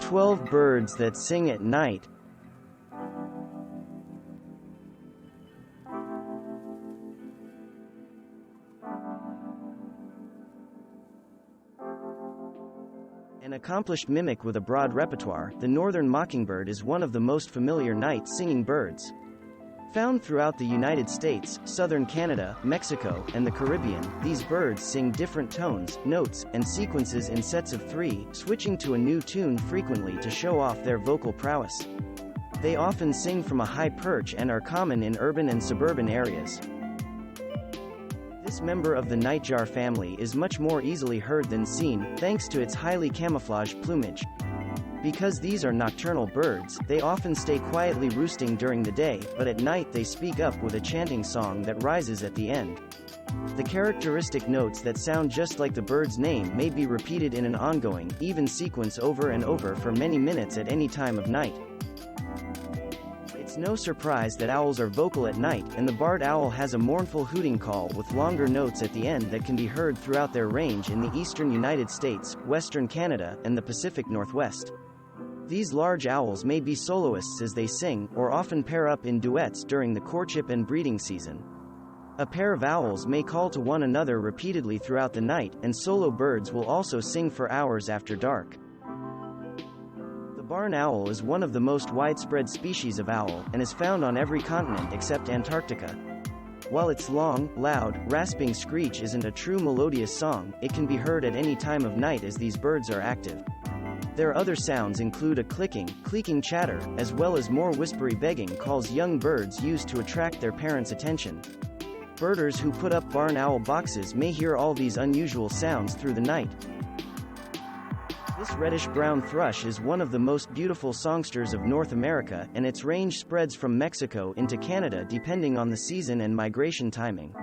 12 birds that sing at night. An accomplished mimic with a broad repertoire, the northern mockingbird is one of the most familiar night-singing birds. Found throughout the United States, southern Canada, Mexico, and the Caribbean, these birds sing different tones, notes, and sequences in sets of 3, switching to a new tune frequently to show off their vocal prowess. They often sing from a high perch and are common in urban and suburban areas. This member of the nightjar family is much more easily heard than seen, thanks to its highly camouflaged plumage. Because these are nocturnal birds, they often stay quietly roosting during the day, but at night they speak up with a chanting song that rises at the end. The characteristic notes that sound just like the bird's name may be repeated in an ongoing, even sequence over and over for many minutes at any time of night. It's no surprise that owls are vocal at night, and the barred owl has a mournful hooting call with longer notes at the end that can be heard throughout their range in the eastern United States, western Canada, and the Pacific Northwest. These large owls may be soloists as they sing, or often pair up in duets during the courtship and breeding season. A pair of owls may call to one another repeatedly throughout the night, and solo birds will also sing for hours after dark. The barn owl is one of the most widespread species of owl, and is found on every continent except Antarctica. While its long, loud, rasping screech isn't a true melodious song, it can be heard at any time of night as these birds are active. Their other sounds include a clicking, cleeking chatter, as well as more whispery begging calls young birds use to attract their parents' attention. Birders who put up barn owl boxes may hear all these unusual sounds through the night. This reddish-brown thrush is one of the most beautiful songsters of North America, and its range spreads from Mexico into Canada depending on the season and migration timing.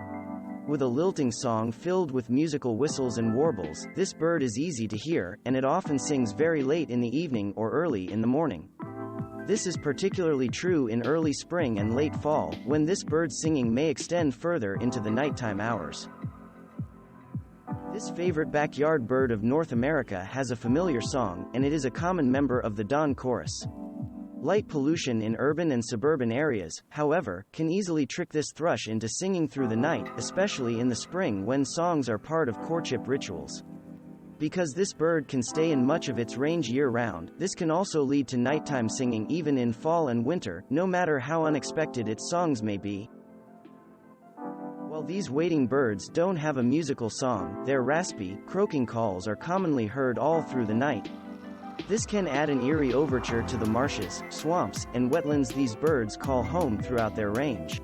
With a lilting song filled with musical whistles and warbles, this bird is easy to hear, and it often sings very late in the evening or early in the morning. This is particularly true in early spring and late fall, when this bird's singing may extend further into the nighttime hours. This favorite backyard bird of North America has a familiar song, and it is a common member of the dawn chorus. Light pollution in urban and suburban areas, however, can easily trick this thrush into singing through the night, especially in the spring when songs are part of courtship rituals. Because this bird can stay in much of its range year-round, this can also lead to nighttime singing even in fall and winter, no matter how unexpected its songs may be. While these wading birds don't have a musical song, their raspy, croaking calls are commonly heard all through the night. This can add an eerie overture to the marshes, swamps, and wetlands these birds call home throughout their range.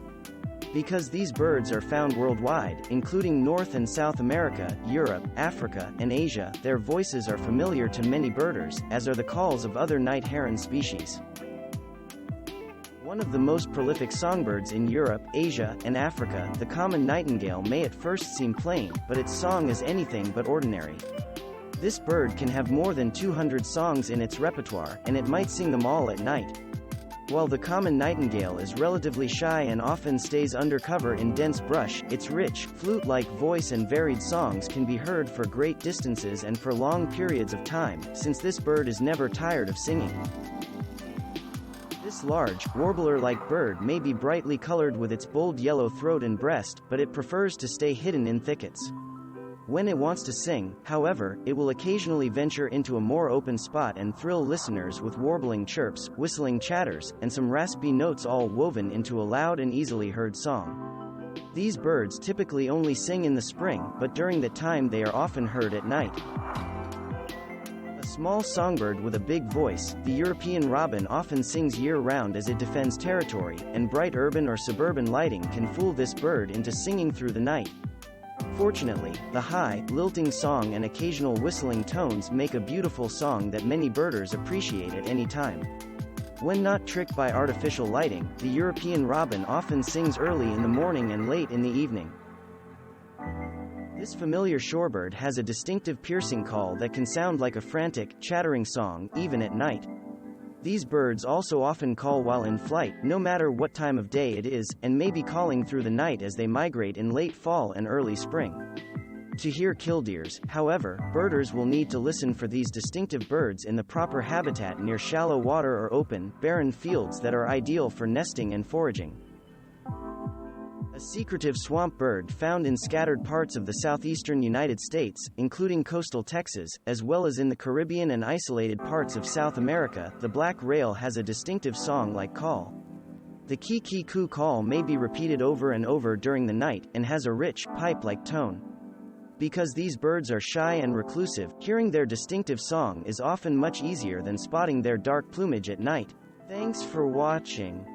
Because these birds are found worldwide, including North and South America, Europe, Africa, and Asia, their voices are familiar to many birders, as are the calls of other night-heron species. One of the most prolific songbirds in Europe, Asia, and Africa, the common nightingale may at first seem plain, but its song is anything but ordinary. This bird can have more than 200 songs in its repertoire, and it might sing them all at night. While the common nightingale is relatively shy and often stays undercover in dense brush, its rich, flute-like voice and varied songs can be heard for great distances and for long periods of time, since this bird is never tired of singing. This large, warbler-like bird may be brightly colored with its bold yellow throat and breast, but it prefers to stay hidden in thickets. When it wants to sing, however, it will occasionally venture into a more open spot and thrill listeners with warbling chirps, whistling chatters, and some raspy notes all woven into a loud and easily heard song. These birds typically only sing in the spring, but during that time they are often heard at night. A small songbird with a big voice, the European robin often sings year-round as it defends territory, and bright urban or suburban lighting can fool this bird into singing through the night. Fortunately, the high, lilting song and occasional whistling tones make a beautiful song that many birders appreciate at any time. When not tricked by artificial lighting, the European robin often sings early in the morning and late in the evening. This familiar shorebird has a distinctive piercing call that can sound like a frantic, chattering song, even at night. These birds also often call while in flight, no matter what time of day it is, and may be calling through the night as they migrate in late fall and early spring. To hear killdeers, however, birders will need to listen for these distinctive birds in the proper habitat near shallow water or open, barren fields that are ideal for nesting and foraging. A secretive swamp bird found in scattered parts of the southeastern United States, including coastal Texas, as well as in the Caribbean and isolated parts of South America, the black rail has a distinctive song-like call. The kee-kee-coo call may be repeated over and over during the night, and has a rich, pipe-like tone. Because these birds are shy and reclusive, hearing their distinctive song is often much easier than spotting their dark plumage at night. Thanks for watching.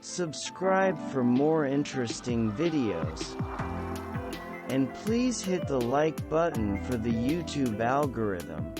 Subscribe for more interesting videos. And please hit the like button for the YouTube algorithm.